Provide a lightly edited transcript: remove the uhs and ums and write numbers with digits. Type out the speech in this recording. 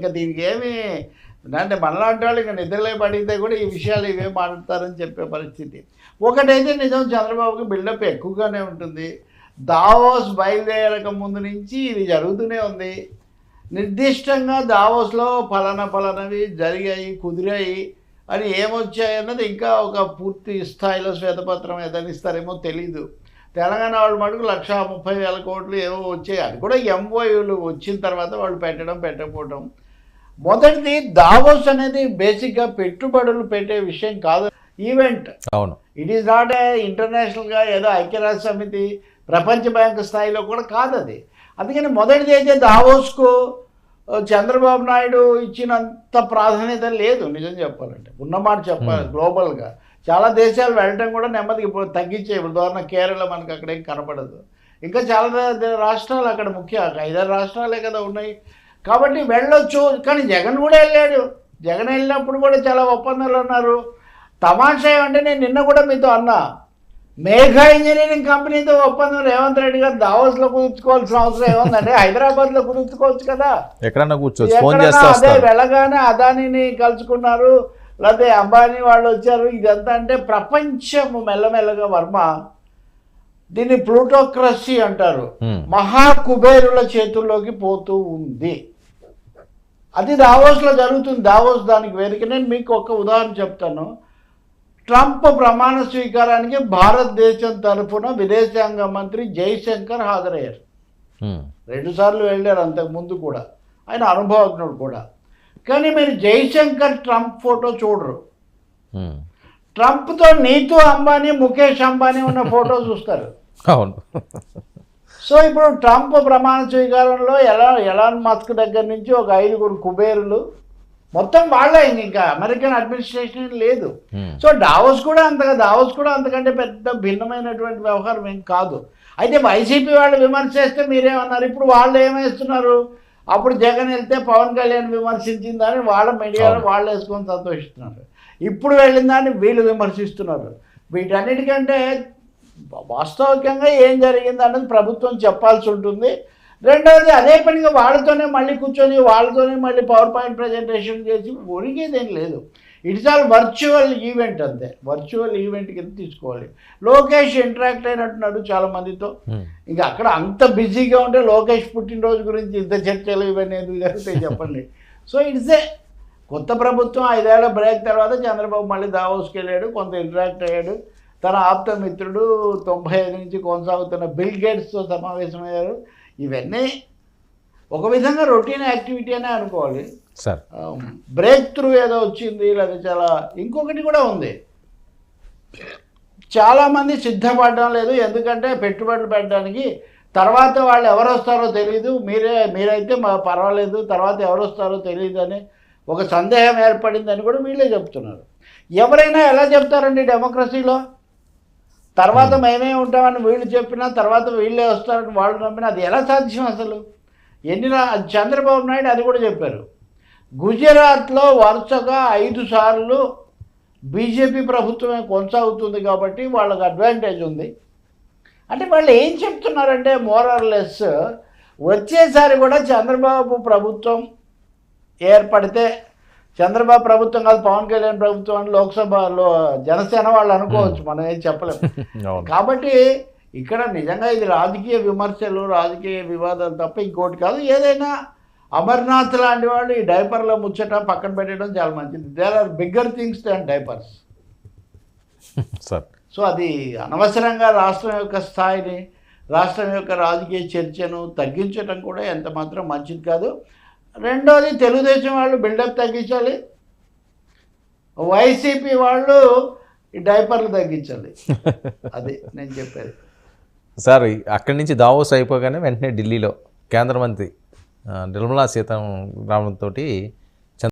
ఇంకా దీనికి ఏమి అంటే మనలాంటి వాళ్ళు ఇంకా నిద్రలే పడితే కూడా ఈ విషయాలు ఇవే మాట్లాడతారని చెప్పే పరిస్థితి. ఒకటైతే నిజం, చంద్రబాబుకి బిల్డప్ ఎక్కువగానే ఉంటుంది. దావోస్ బయలుదేరక ముందు నుంచి ఇది జరుగుతూనే ఉంది. నిర్దిష్టంగా దావోస్లో ఫలానవి జరిగాయి, కుదిరాయి అని ఏమొచ్చాయన్నది ఇంకా ఒక పూర్తి స్థాయిలో శ్వేతపత్రం ఏదైనా ఇస్తారేమో తెలీదు. తెలంగాణ వాళ్ళు మటుకు 1,30,000 కోట్లు ఏవో వచ్చాయి. అది కూడా ఎంఓయూలు వచ్చిన తర్వాత వాళ్ళు పెట్టకపోవడం. మొదటిది, దావోస్ అనేది బేసిక్గా పెట్టుబడులు పెట్టే విషయం కాదు, ఈవెంట్. అవును, ఇట్ ఈస్ నాట్ ఏ ఇంటర్నేషనల్గా ఏదో ఐక్యరాజ్య సమితి, ప్రపంచ బ్యాంకు స్థాయిలో కూడా కాదు అది. అందుకని మొదటిది అయితే దావోస్కు చంద్రబాబు నాయుడు ఇచ్చినంత ప్రాధాన్యత లేదు నిజం చెప్పాలంటే, ఉన్నమాట చెప్పాలి. గ్లోబల్గా చాలా దేశాలు వెళ్ళటం కూడా నెమ్మదిగా ఇప్పుడు తగ్గించే. ఉదాహరణ కేరళ మనకు అక్కడేం కనపడదు. ఇంకా చాలా రాష్ట్రాలు అక్కడ ముఖ్య 5-6 రాష్ట్రాలే కదా ఉన్నాయి. కాబట్టి వెళ్ళొచ్చు. కానీ జగన్ కూడా వెళ్ళాడు. జగన్ వెళ్ళినప్పుడు కూడా చాలా ఒప్పందాలు ఉన్నారు. తమాషా ఏమంటే నేను నిన్న కూడా మీతో అన్నా, మేఘా ఇంజనీరింగ్ కంపెనీతో ఒప్పందం రేవంత్ రెడ్డి గారు దావోస్లో కుదుర్చుకోవాల్సిన అవసరం ఏముందంటే హైదరాబాద్లో కుదుర్చుకోవచ్చు కదా, ఎక్కడన్నా కూర్చోవచ్చు. అదే వెళ్ళగానే అదానిని కలుసుకున్నారు, లేకపోతే అంబానీ వాళ్ళు వచ్చారు. ఇదంతా అంటే ప్రపంచం మెల్లమెల్లగా వర్మ దీన్ని ప్లూటోక్రసీ అంటారు, మహాకుబేరుల చేతుల్లోకి పోతూ ఉంది. అది దావోస్లో జరుగుతుంది. దావోస్ దానికి వేదిక. నేను మీకు ఒక ఉదాహరణ చెప్తాను. ట్రంప్ ప్రమాణ స్వీకారానికి భారతదేశం తరఫున విదేశాంగ మంత్రి జైశంకర్ హాజరయ్యారు. 2 సార్లు వెళ్ళారు అంతకుముందు కూడా. ఆయన అనుభవజ్ఞుడు కూడా. కానీ మీరు జైశంకర్ ట్రంప్ ఫోటో చూడరు. ట్రంప్తో నీతూ అంబానీ, ముఖేష్ అంబానీ ఉన్న ఫోటో చూస్తారు. అవును. సో ఇప్పుడు ట్రంప్ ప్రమాణ స్వీకారంలో ఎలాన్ మస్క్ దగ్గర నుంచి ఒక 5 కుబేరులు మొత్తం వాళ్ళే, ఇంకా అమెరికన్ అడ్మినిస్ట్రేషన్ లేదు. సో దావోస్ కూడా అంతకంటే పెద్ద భిన్నమైనటువంటి వ్యవహారం ఏం కాదు. అయితే వైసీపీ వాళ్ళు విమర్శ చేస్తే మీరేమన్నారు, ఇప్పుడు వాళ్ళు ఏమేస్తున్నారు, అప్పుడు జగన్ వెళ్తే పవన్ కళ్యాణ్ విమర్శించిందని వాళ్ళ మీడియాలో వాళ్ళు వేసుకొని సంతోషిస్తున్నారు. ఇప్పుడు వెళ్ళిన దాన్ని వీళ్ళు విమర్శిస్తున్నారు. వీటన్నిటికంటే వాస్తవికంగా ఏం జరిగింది అన్నది ప్రభుత్వం చెప్పాల్సి ఉంటుంది. రెండవది, అదే పనిగా వాళ్ళతోనే మళ్ళీ కూర్చొని వాళ్ళతోనే మళ్ళీ పవర్ పాయింట్ ప్రజెంటేషన్ చేసి ఒరిగేదేం లేదు. ఇట్స్ ఆల్ వర్చువల్ ఈవెంట్, అంతే. వర్చువల్ ఈవెంట్ కింద తీసుకోవాలి. లోకేష్ ఇంటరాక్ట్ అయినట్టున్నాడు చాలా మందితో. ఇంకా అక్కడ అంత బిజీగా ఉంటే లోకేష్ పుట్టినరోజు గురించి ఇంత చర్చలు ఇవన్నీ ఎందుకు జరుగుతాయి చెప్పండి. సో ఇట్స్ ఏ కొత్త ప్రభుత్వం 5 ఏళ్ల బ్రేక్ తర్వాత చంద్రబాబు మళ్ళీ దావోస్కి వెళ్ళాడు, కొంత ఇంటరాక్ట్ అయ్యాడు. తన ఆప్త మిత్రుడు 95 నుంచి కొనసాగుతున్న బిల్ గేట్స్తో సమావేశమయ్యారు. ఇవన్నీ ఒక విధంగా రొటీన్ యాక్టివిటీ అనే అనుకోవాలి. సార్, బ్రేక్ త్రూ ఏదో వచ్చింది, లేదా చాలా ఇంకొకటి కూడా ఉంది. చాలామంది సిద్ధపడడం లేదు. ఎందుకంటే పెట్టుబడులు పెట్టడానికి తర్వాత వాళ్ళు ఎవరు వస్తారో తెలియదు, మీరైతే పర్వాలేదు, తర్వాత ఎవరు వస్తారో తెలియదు అని ఒక సందేహం ఏర్పడిందని కూడా వీళ్ళే చెప్తున్నారు. ఎవరైనా ఎలా చెప్తారండి డెమోక్రసీలో? తర్వాత మేమే ఉంటామని వీళ్ళు చెప్పినా తర్వాత వీళ్ళే వస్తారని వాళ్ళు నమ్మినా అది ఎలా సాధ్యం అసలు? చంద్రబాబు నాయుడు అది కూడా చెప్పారు. గుజరాత్లో వరుసగా 5 సార్లు బీజేపీ ప్రభుత్వమే కొనసాగుతుంది కాబట్టి వాళ్ళకి అడ్వాంటేజ్ ఉంది. అంటే వాళ్ళు ఏం చెప్తున్నారంటే మోరర్లెస్ వచ్చేసారి కూడా చంద్రబాబు ప్రభుత్వం ఏర్పడితే, చంద్రబాబు ప్రభుత్వం కాదు పవన్ కళ్యాణ్ ప్రభుత్వం అని లోక్సభలో జనసేన వాళ్ళు అనుకోవచ్చు, మనం ఏం చెప్పలేము. కాబట్టి ఇక్కడ నిజంగా ఇది రాజకీయ విమర్శలు, రాజకీయ వివాదాలు తప్ప ఇంకోటి కాదు. ఏదైనా అమర్నాథ్ లాంటి వాళ్ళు ఈ డైపర్ల ముచ్చట పక్కన పెట్టడం చాలా మంచిది. There are bigger things than diapers. So అది అనవసరంగా రాష్ట్రం యొక్క స్థాయిని, రాష్ట్రం యొక్క రాజకీయ చర్చను తగ్గించడం కూడా ఎంత మాత్రం మంచిది కాదు. రెండోది, తెలుగుదేశం వాళ్ళు బిల్డప్ తగ్గించాలి, వైసీపీ వాళ్ళు ఈ డైపర్లు తగ్గించాలి. అది నేను చెప్పేది. సార్, అక్కడి నుంచి దావోస్ అయిపోగానే వెంటనే ఢిల్లీలో కేంద్ర మంత్రి నిర్మలా సీతారామన్తో